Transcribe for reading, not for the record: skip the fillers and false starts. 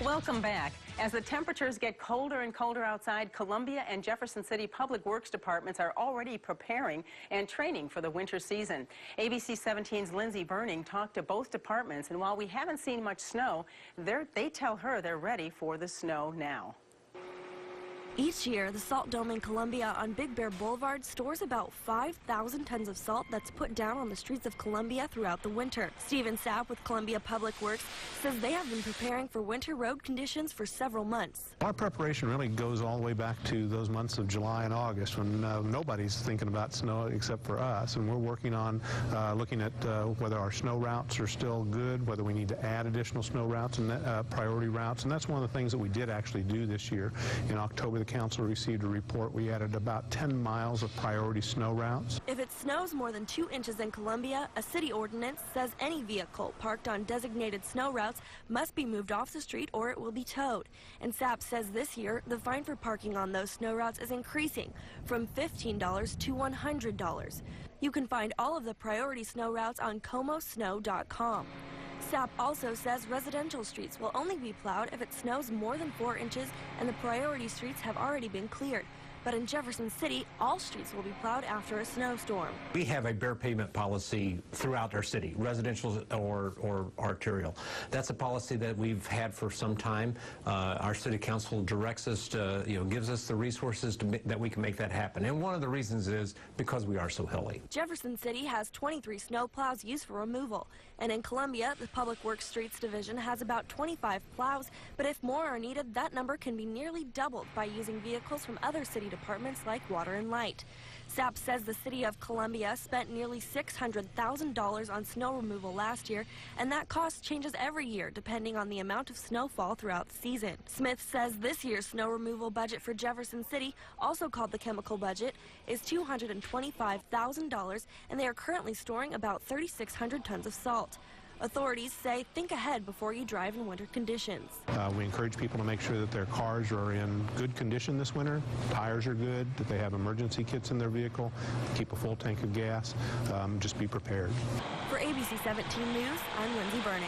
Welcome back. As the temperatures get colder and colder outside, Columbia and Jefferson City Public Works departments are already preparing and training for the winter season. ABC 17's Lindsay Burning talked to both departments, and while we haven't seen much snow, they tell her they're ready for the snow now. Each year, the Salt Dome in Columbia on Big Bear Boulevard stores about 5,000 tons of salt that's put down on the streets of Columbia throughout the winter. Stephen Sapp with Columbia Public Works says they have been preparing for winter road conditions for several months. Our preparation really goes all the way back to those months of July and August when nobody's thinking about snow except for us, and we're working on looking at whether our snow routes are still good, whether we need to add additional snow routes and priority routes, and that's one of the things that we did actually do this year. In October, the council received a report. We added about 10 miles of priority snow routes. If it snows more than 2 inches in Columbia, a city ordinance says any vehicle parked on designated snow routes must be moved off the street or it will be towed. And Sapp says this year, the fine for parking on those snow routes is increasing from $15 to $100. You can find all of the priority snow routes on comosnow.com. Sapp also says residential streets will only be plowed if it snows more than 4 inches and the priority streets have already been cleared. But in Jefferson City, all streets will be plowed after a snowstorm. We have a bare pavement policy throughout our city, residential or arterial. That's a policy that we've had for some time. Our city council directs us to, gives us the resources that we can make that happen. And one of the reasons is because we are so hilly. Jefferson City has 23 snow plows used for removal. And in Columbia, the Public Works Streets Division has about 25 plows. But if more are needed, that number can be nearly doubled by using vehicles from other city departments like Water and Light. Sapp says the city of Columbia spent nearly $600,000 on snow removal last year, and that cost changes every year depending on the amount of snowfall throughout the season. Smith says this year's snow removal budget for Jefferson City, also called the chemical budget, is $225,000, and they are currently storing about 3,600 tons of salt. Authorities say think ahead before you drive in winter conditions. We encourage people to make sure that their cars are in good condition this winter, tires are good, that they have emergency kits in their vehicle, keep a full tank of gas, just be prepared. For ABC 17 News, I'm Lindsay Burning.